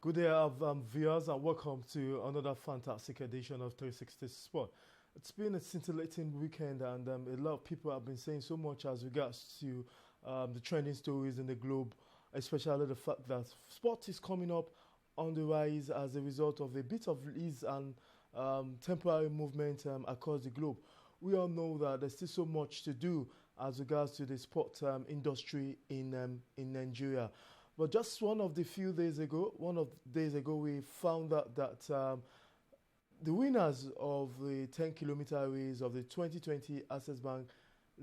Good day, viewers, and welcome to another fantastic edition of 360 Sport. It's been a scintillating weekend, and a lot of people have been saying so much as regards to the trending stories in the globe, especially the fact that sport is coming up on the rise as a result of a bit of ease and temporary movement across the globe. We all know that there's still so much to do as regards to the sport industry in Nigeria. But just one of the days ago, we found out that the winners of the 10-kilometer race of the 2020 Access Bank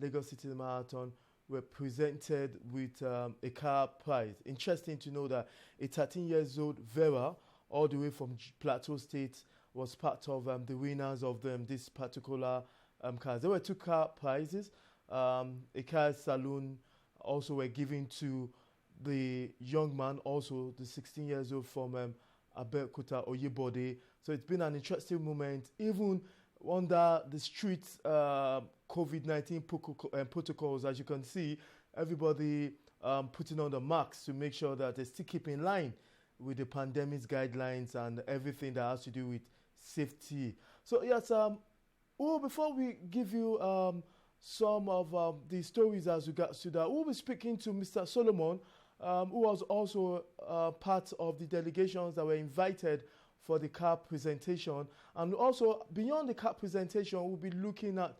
Lagos City Marathon were presented with a car prize. Interesting to know that a 13-year-old VERA, all the way from Plateau State, was part of the winners of this particular cars. There were two car prizes. A car saloon also were given to the young man, also the 16 years old from Abeokuta Oyebode. So it's been an interesting moment, even under the street COVID-19 protocols. As you can see, everybody putting on the masks to make sure that they still keep in line with the pandemic's guidelines and everything that has to do with safety. So yes, before we give you some of the stories as regards to that, we'll be speaking to Mr. Solomon, who was also part of the delegations that were invited for the car presentation. And also, beyond the car presentation, we'll be looking at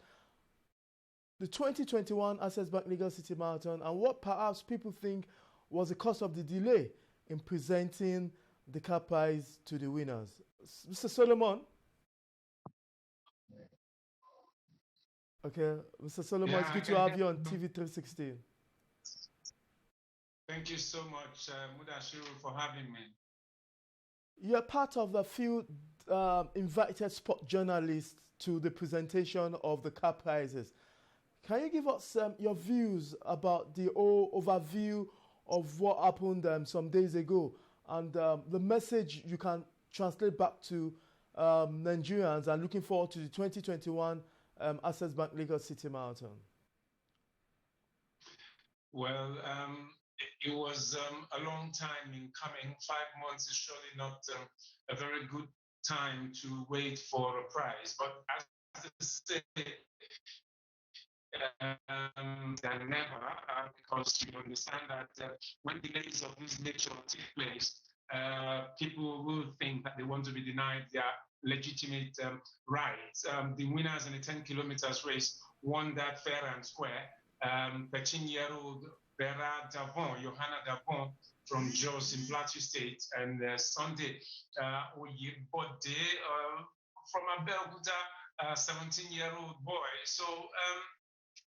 the 2021 Access Bank Lagos City Marathon and what perhaps people think was the cause of the delay in presenting the car prize to the winners. Mr. Solomon? Okay, Mr. Solomon, it's good to have you on TV360. Thank you so much, Mudashiru, for having me. You're part of the few invited sport journalists to the presentation of the car prizes. Can you give us your views about the overview of what happened some days ago and the message you can translate back to Nigerians and looking forward to the 2021 Access Bank Lagos City Marathon? Well, it was a long time in coming. 5 months is surely not a very good time to wait for a prize. But as I say, than never, because you understand that when delays of this nature take place, people will think that they want to be denied their legitimate rights. The winners in the 10 kilometers race won that fair and square. 13-year-old VERA DAVON, Johanna DAVON from Jos in Plateau State, and Sunday Oyebode from Abeokuta, 17-year-old boy. So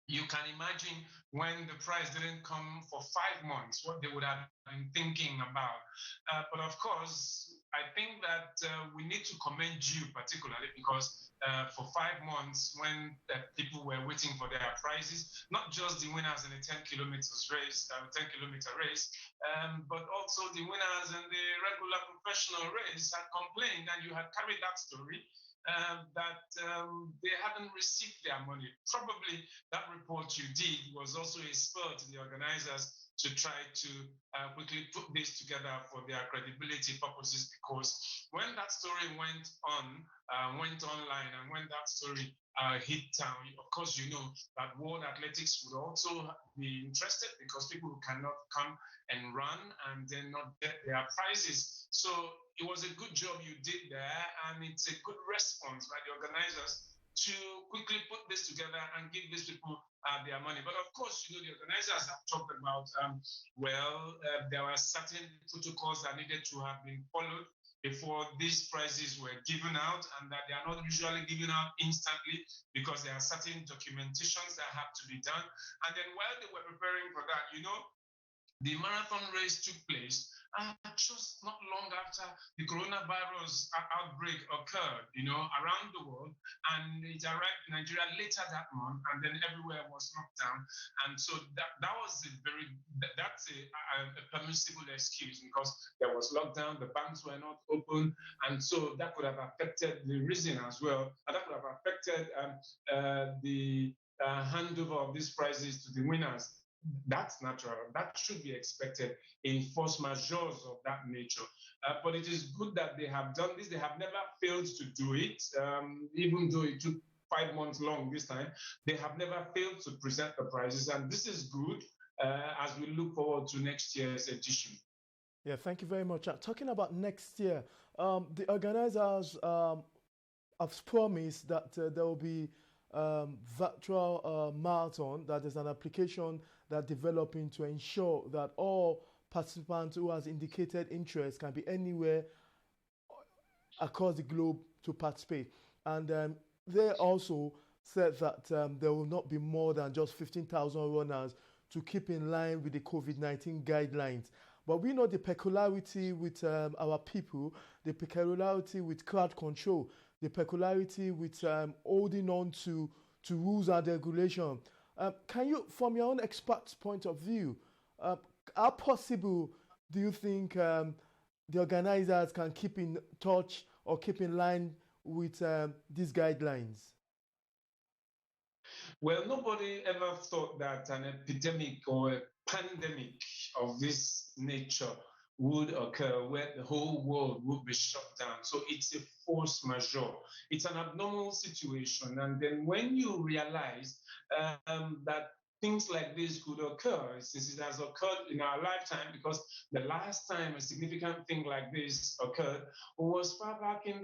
you can imagine when the prize didn't come for 5 months, what they would have been thinking about. But of course, I think that we need to commend you particularly because for 5 months when people were waiting for their prizes, not just the winners in the 10-kilometer race, but also the winners in the regular professional race had complained, and you had carried that story. That they hadn't received their money. Probably that report you did was also a spur to the organizers to try to quickly put this together for their credibility purposes, because when that story went online, and when that story hit town, of course, you know that World Athletics would also be interested because people cannot come and run and then not get their prizes. So it was a good job you did there, and it's a good response by the organizers to quickly put this together and give these people their money. But of course, you know, the organizers have talked about, there were certain protocols that needed to have been followed before these prizes were given out, and that they are not usually given out instantly because there are certain documentations that have to be done. And then while they were preparing for that, you know, the marathon race took place just not long after the coronavirus outbreak occurred, you know, around the world, and it arrived in Nigeria later that month, and then everywhere was locked down. And so that was that's a permissible excuse because there was lockdown, the banks were not open, and so that could have affected the reason as well, and that could have affected the handover of these prizes to the winners. that's natural. That should be expected in force majeures of that nature. But it is good that they have done this. They have never failed to do it, even though it took 5 months long this time. They have never failed to present the prizes, and this is good as we look forward to next year's edition. Yeah, thank you very much. Talking about next year, the organizers have promised that there will be virtual marathon, that is an application that developing to ensure that all participants who has indicated interest can be anywhere across the globe to participate. And they also said that there will not be more than just 15,000 runners to keep in line with the COVID-19 guidelines. But we know the peculiarity with our people, the peculiarity with crowd control, the peculiarity with holding on to rules and regulation. Can you, from your own expert's point of view, how possible do you think the organizers can keep in touch or keep in line with these guidelines? Well, nobody ever thought that an epidemic or a pandemic of this nature would occur where the whole world would be shut down. So it's a force majeure. It's an abnormal situation. And then when you realize that things like this could occur, since it has occurred in our lifetime, because the last time a significant thing like this occurred was far back in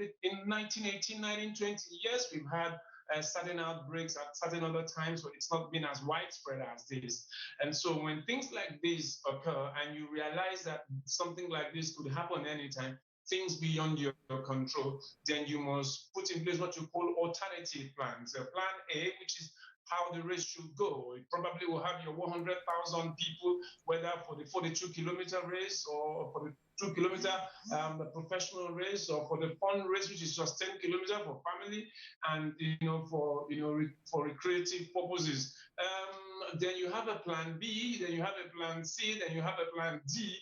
1918, 1920. Yes, we've had certain outbreaks at certain other times, but it's not been as widespread as this. And so when things like this occur and you realize that something like this could happen anytime, things beyond your control, then you must put in place what you call alternative plans. Plan A, which is how the race should go. It probably will have your 100,000 people, whether for the 42-kilometer race or for the 2-kilometer the professional race, or for the fun race, which is just 10 kilometers for family and for recreative purposes. Then you have a plan B, then you have a plan C, then you have a plan D.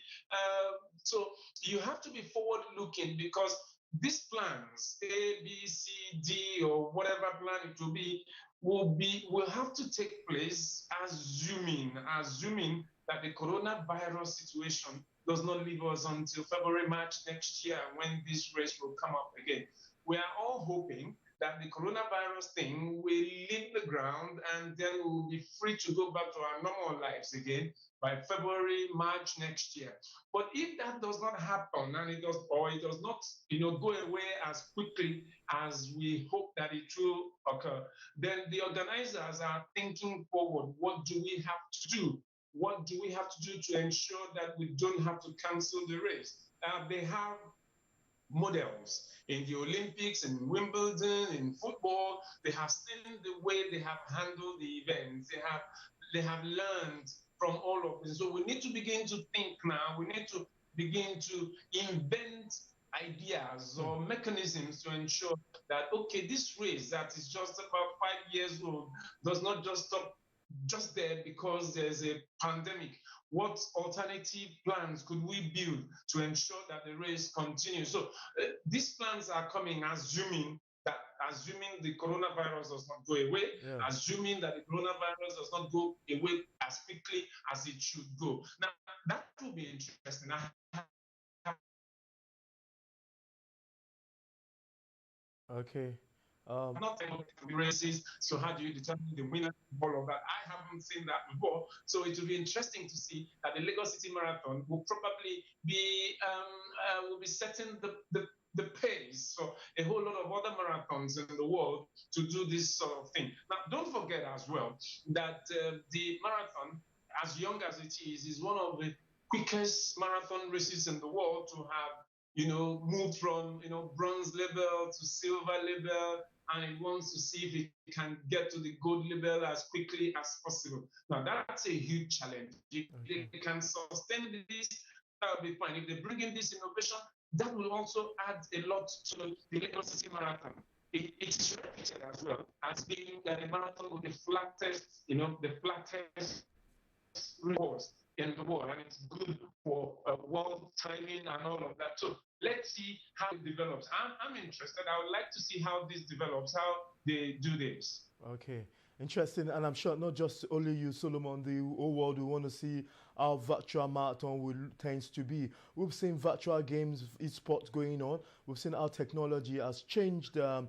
So you have to be forward-looking, because these plans, A, B, C, D, or whatever plan it will have to take place assuming that the coronavirus situation does not leave us until February, March next year, when this race will come up again. We are all hoping that the coronavirus thing will leave the ground, and then we'll be free to go back to our normal lives again by February, March next year. But if that does not happen, and it does not, go away as quickly as we hope that it will occur, then the organizers are thinking forward. What do we have to do? What do we have to do to ensure that we don't have to cancel the race? They have models in the Olympics, in Wimbledon, in football. They have seen the way they have handled the events. They have learned from all of this. So we need to begin to think now. We need to begin to invent ideas or mechanisms to ensure that, okay, this race that is just about 5 years old does not just stop just there because there's a pandemic. What alternative plans could we build to ensure that the race continues? So these plans are coming assuming the coronavirus does not go away, assuming that the coronavirus does not go away as quickly as it should go. Now, that will be interesting. Okay. Not races, so how do you determine the winner of all of that? I haven't seen that before, so it will be interesting to see that the Lagos City Marathon will probably be setting the pace for a whole lot of other marathons in the world to do this sort of thing. Now, don't forget as well that the marathon, as young as it is one of the quickest marathon races in the world to have moved from bronze level to silver level, and it wants to see if it can get to the gold level as quickly as possible. Now, that's a huge challenge. If they can sustain this, that'll be fine. If they bring in this innovation, that will also add a lot to the Lagos City Marathon. It's reputed as well as being the marathon with the flattest course in the world, and it's good for world timing and all of that. So let's see how it develops. I'm interested. I would like to see how this develops, how they do this. Okay. Interesting, and I'm sure not just only you, Solomon, the whole world, we want to see how virtual marathon will tends to be. We've seen virtual games, esports going on. We've seen how technology has changed the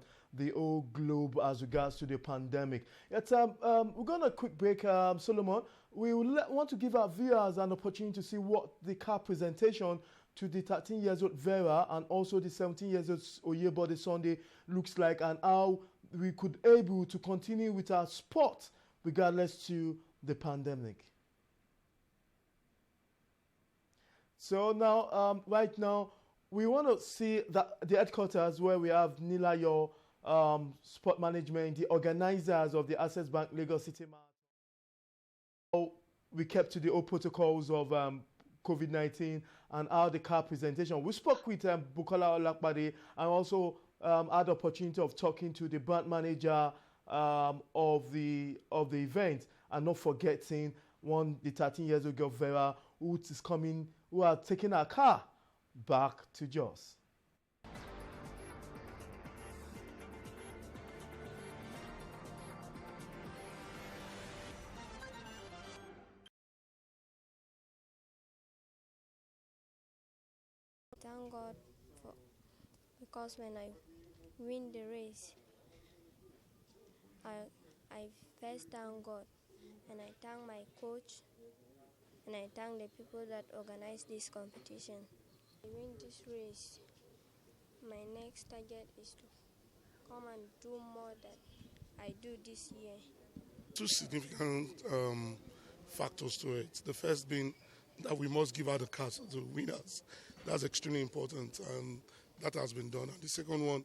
whole globe as regards to the pandemic. Yet, we're going to quick break, Solomon. We want to give our viewers an opportunity to see what the car presentation to the 13 years old VERA and also the 17 years old Oyebode Sunday looks like, and how we could able to continue with our sport regardless to the pandemic. So now, right now, we want to see that the headquarters where we have Nilayo Sport Management, the organizers of the Access Bank Lagos City Marathon. We kept to the old protocols of COVID-19 and how the car presentation. We spoke with Bukola Olakpade and also had the opportunity of talking to the brand manager of the event, and not forgetting the 13 years old girl VERA who are taking her car back to Jos. Thank God because when I win the race, I first thank God, and I thank my coach, and I thank the people that organized this competition. I win this race. My next target is to come and do more than I do this year. Two significant factors to it. The first being that we must give out the cars to the winners. That's extremely important, and that has been done. And the second one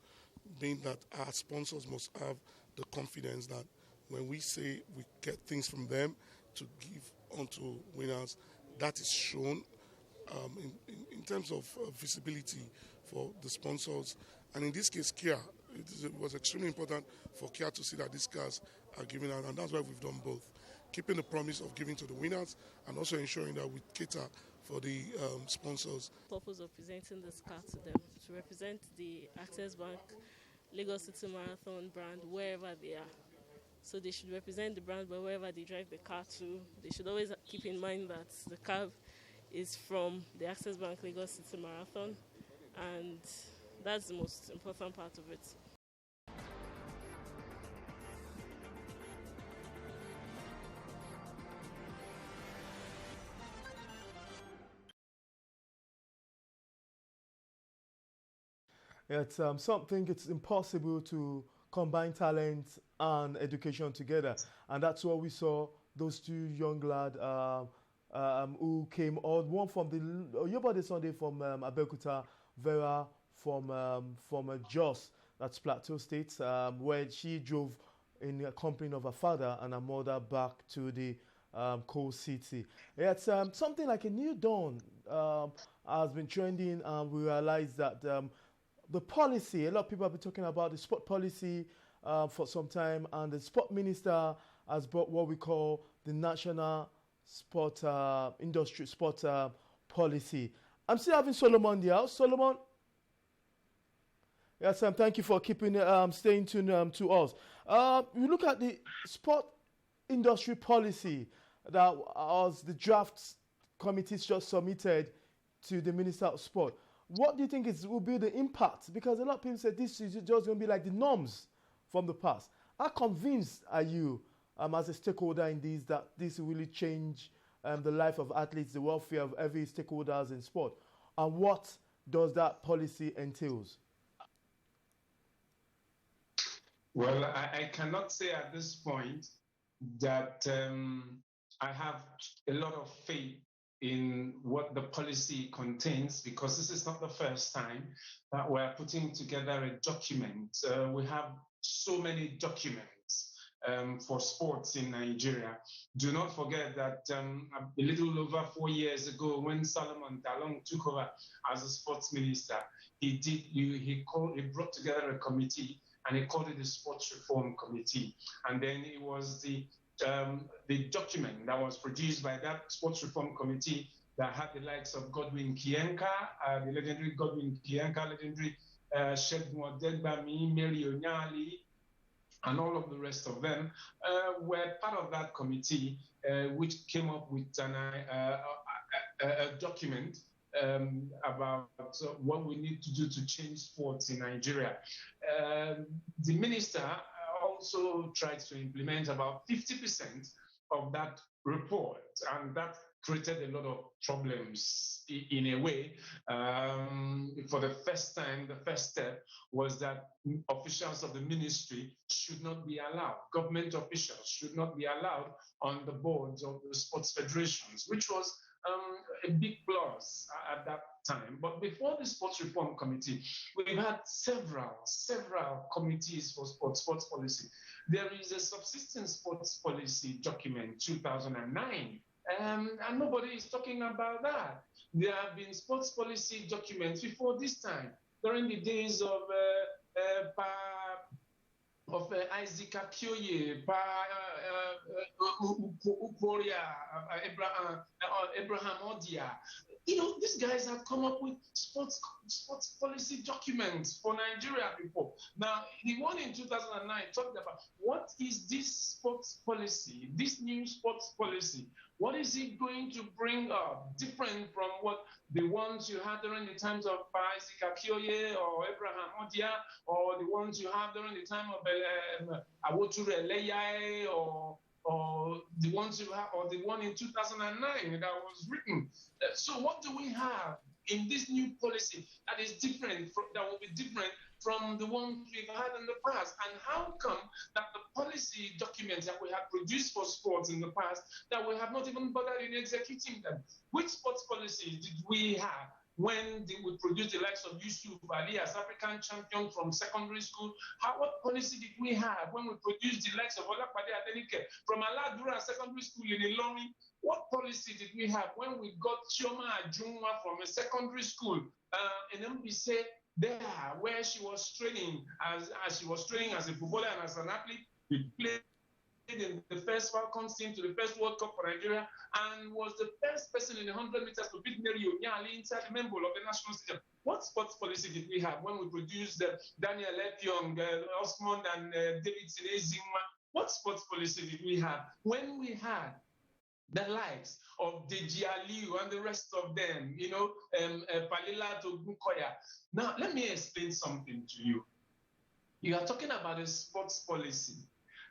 being that our sponsors must have the confidence that when we say we get things from them to give onto winners, that is shown in terms of visibility for the sponsors. And in this case, Kia, it was extremely important for Kia to see that these cars are given out, and that's why we've done both. Keeping the promise of giving to the winners and also ensuring that we cater for the sponsors. The purpose of presenting this car to them, to represent the Access Bank Lagos City Marathon brand wherever they are. So they should represent the brand wherever they drive the car to. They should always keep in mind that the car is from the Access Bank Lagos City Marathon, and that's the most important part of it. It's something, it's impossible to combine talent and education together. And that's what we saw, those two young lads who came on, one from the Oyebode Sunday from Abeokuta, VERA from Jos, that's Plateau State, where she drove in the company of her father and her mother back to the coal city. It's something like a new dawn has been trending, and we realized that the policy, a lot of people have been talking about the sport policy for some time, and the sport minister has brought what we call the national sport industry sport policy. I'm still having Solomon in the house. Solomon? Yes, thank you for keeping staying tuned to us. We look at the sport industry policy that was the draft committees just submitted to the Minister of Sport. What do you think will be the impact? Because a lot of people say this is just going to be like the norms from the past. How convinced are you as a stakeholder in this that this will really change the life of athletes, the welfare of every stakeholders in sport? And what does that policy entails? Well, I cannot say at this point that I have a lot of faith in what the policy contains, because this is not the first time that we're putting together a document. We have so many documents for sports in Nigeria. Do not forget that a little over 4 years ago, when Solomon Dalong took over as a sports minister, he brought together a committee, and he called it the Sports Reform Committee. And then it was the document that was produced by that Sports Reform Committee that had the likes of Godwin Kienka, the legendary Godwin Kienka, legendary Shegun Odegbami, Mary Onyali, and all of the rest of them were part of that committee, which came up with a document about what we need to do to change sports in Nigeria. The minister also tried to implement about 50% of that report, and that created a lot of problems in a way. For the first time, the first step was that officials of the ministry should not be allowed, government officials should not be allowed on the boards of the sports federations, which was a big plus at that time. But before the Sports Reform Committee, we've had several committees for sports policy. There is a subsistence sports policy document, 2009, and nobody is talking about that. There have been sports policy documents before this time, during the days of Isaac Akioye, Abraham Odia. You know, these guys have come up with sports policy documents for Nigeria before. Now, the one in 2009 talked about what is this sports policy, this new sports policy? What is it going to bring up different from what the ones you had during the times of Isaac Akioye or Abraham Odia, or the ones you have during the time of Awoture Eleyae, or the ones you have, or the one in 2009 that was written? So what do we have in this new policy that is different, that will be different from the ones we've had in the past? And how come that the policy documents that we have produced for sports in the past, that we have not even bothered in executing them? Which sports policies did we have when we produced the likes of Yusuf Ali as African champion from secondary school? What policy did we have when we produced the likes of Olapade Adenike from Aladura secondary school in Ilorin? What policy did we have when we got Chioma Ajunwa from a secondary school in Mbise there, where she was training as a footballer and as an athlete? We played in the first Falcons team to the first World Cup for Nigeria, and was the first person in the 100 meters to beat Mary Onyali inside the member of the national stadium. What sports policy did we have when we produced Daniel Effiong, Osmond, and David Sinezima? What sports policy did we have when we had the likes of Deji Aliu and the rest of them, you know, Palila Togunkoya? Now, let me explain something to you. You are talking about a sports policy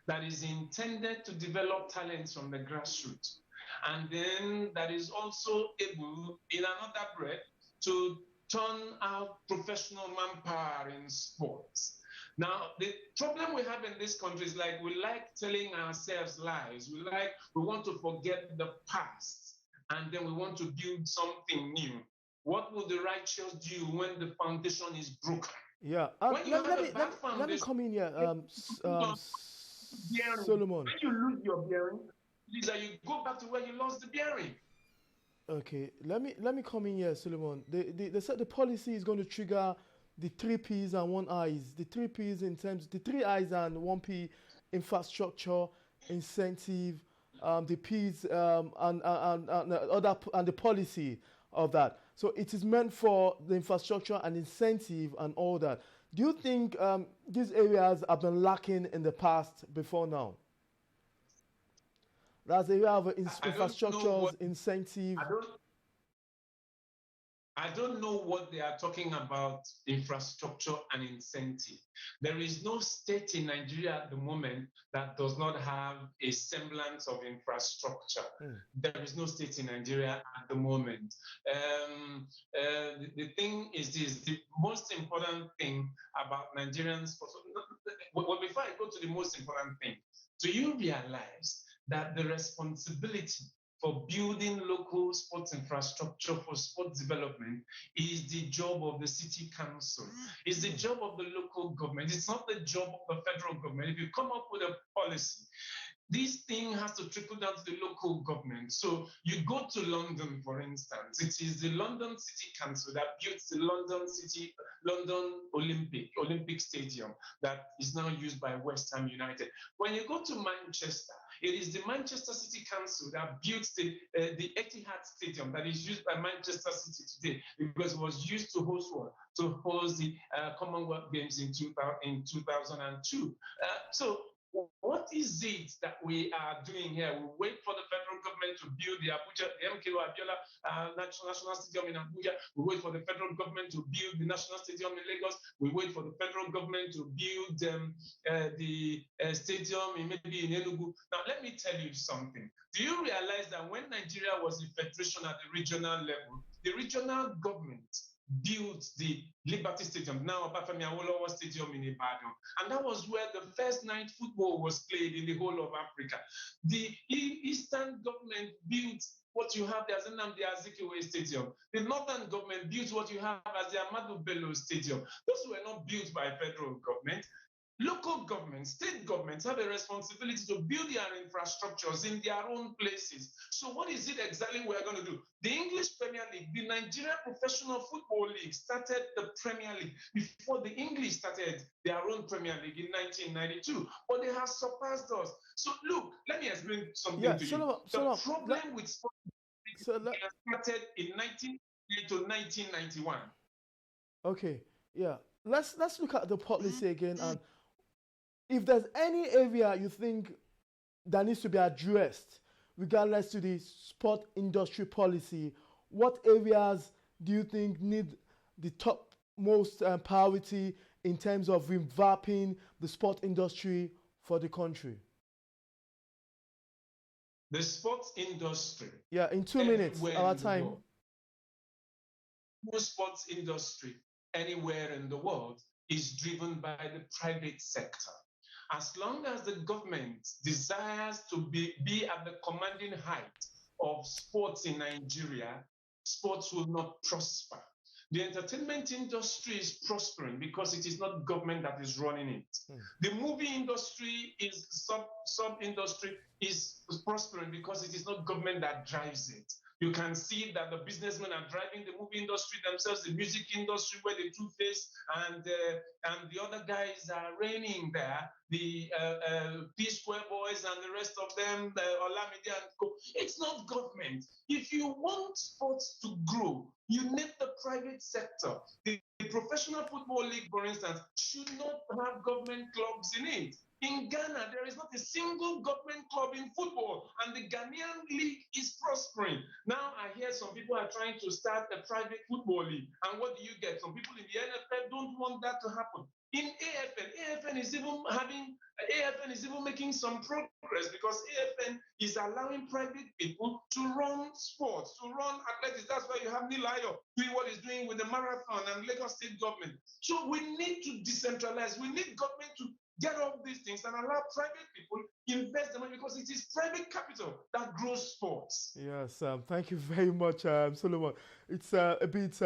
that is intended to develop talents from the grassroots, and then that is also able, in another breath, to turn out professional manpower in sports. Now, the problem we have in this country is like we like telling ourselves lies. We want to forget the past, and then we want to build something new. What will the righteous do when the foundation is broken? Yeah, let me come in here, Solomon. When you lose your bearing, it is that you go back to where you lost the bearing. Okay, let me come in here, Solomon. They said the policy is going to trigger the 3 P's and 1 I's. The 3 P's in terms, the 3 I's and 1 P: infrastructure, incentive, the P's and the policy of that. So it is meant for the infrastructure and incentive and all that. Do you think these areas have been lacking in the past before now? That's the area of infrastructure, incentive. I don't know what they are talking about, infrastructure and incentive. There is no state in Nigeria at the moment that does not have a semblance of infrastructure. There is no state in Nigeria at the moment. The thing is this: the most important thing about Nigerian sports. Well, before I go to the most important thing, do you realize that the responsibility for building local sports infrastructure for sports development is the job of the city council? It's the job of the local government. It's not the job of the federal government. If you come up with a policy, this thing has to trickle down to the local government. So you go to London, for instance, it is the London City Council that built the London Olympic Stadium that is now used by West Ham United. When you go to Manchester, it is the Manchester City Council that built the Etihad Stadium that is used by Manchester City today, because it was used to host the Commonwealth Games in 2002. So what is it that we are doing here? We wait for the federal government to build the MKO Abiola National Stadium in Abuja. We wait for the federal government to build the National Stadium in Lagos. We wait for the federal government to build the stadium in Enugu. Now, let me tell you something. Do you realize that when Nigeria was a federation at the regional level, the regional government built the Liberty Stadium, now Obafemi Awolowo Stadium in Ibadan. And that was where the first night football was played in the whole of Africa. The Eastern government built what you have there as Nnamdi Azikiwe Stadium. The Northern government built what you have as the Ahmadu Bello Stadium. Those were not built by federal government. Local governments, state governments have a responsibility to build their infrastructures in their own places. So what is it exactly we're going to do? The English Premier League, the Nigeria Professional Football League started the Premier League before the English started their own Premier League in 1992, but they have surpassed us. So look, let me explain something to you. The problem with sports started in 1990 to 1991. Okay, yeah. Let's look at the policy again, and if there's any area you think that needs to be addressed, regardless to the sport industry policy, what areas do you think need the topmost priority in terms of revamping the sport industry for the country? The sports industry. Yeah, in 2 minutes, our time. The sports industry anywhere in the world is driven by the private sector. As long as the government desires to be at the commanding height of sports in Nigeria, sports will not prosper. The entertainment industry is prospering because it is not government that is running it. The movie industry is sub-industry is prospering because it is not government that drives it. You can see that the businessmen are driving the movie industry themselves, the music industry where the Two-Face and the other guys are reigning there, the P-Square Boys and the rest of them, Olamide and Co. It's not government. If you want sports to grow, you need the private sector. The Professional Football League, for instance, should not have government clubs in it. In Ghana, there is not a single government club in football, and the Ghanaian league is prospering. Now, I hear some people are trying to start a private football league, and what do you get? Some people in the NFL don't want that to happen. In AFN is even making some progress because AFN is allowing private people to run sports, to run athletics. That's why you have Nilayo doing what he's doing with the marathon and Lagos State government. So we need to decentralize. We need government to get off these things and allow private people invest the money because it is private capital that grows sports. Yes, thank you very much, Solomon. It's a bit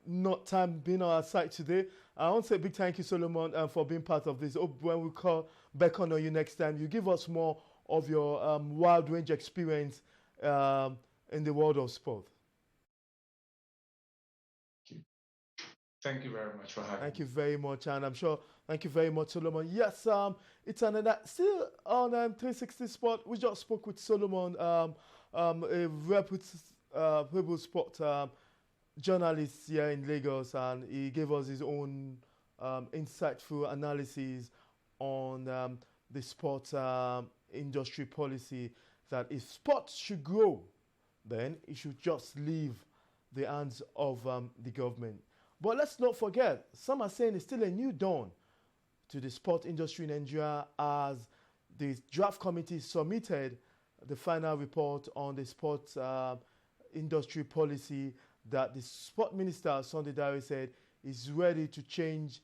not time being on our side today. I want to say a big thank you, Solomon, when being part of this. Hope when we call back on you next time, you give us more of your wide range experience in the world of sport. Thank you very much for having me. Thank you very much, and I'm sure, thank you very much, Solomon. Yes, it's another, still on 360 Sport. We just spoke with Solomon, a reputable sport journalist here in Lagos, and he gave us his own insightful analysis on the sport industry policy, that if sports should grow, then it should just leave the hands of the government. But let's not forget, some are saying it's still a new dawn to the sport industry in Nigeria as the draft committee submitted the final report on the sports industry policy that the sport minister, Sunday Dare, said is ready to change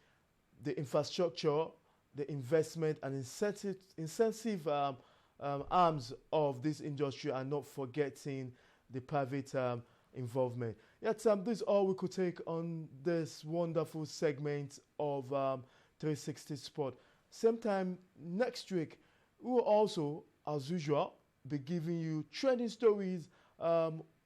the infrastructure, the investment and incentive arms of this industry, and not forgetting the private involvement. Yet, this is all we could take on this wonderful segment of 360 Sport. Same time next week, We will also, as usual, be giving you trending stories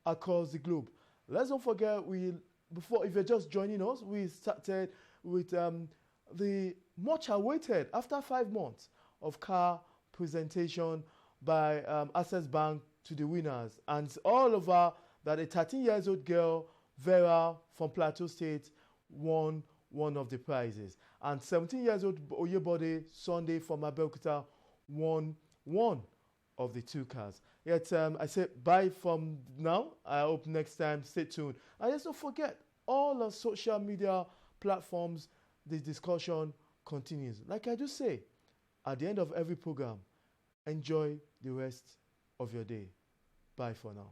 across the globe. Let's not forget, if you're just joining us, we started with the much awaited, after 5 months of car presentation by Access Bank to the winners. And it's all over that a 13-year-old girl, VERA, from Plateau State, won one of the prizes. And 17-year-old Oyebode Sunday from Abeokuta won one of the 2 cars. Yet I say bye from now. I hope next time, stay tuned. And just don't forget, all our social media platforms, the discussion continues. Like I do say, at the end of every program, enjoy the rest of your day. Bye for now.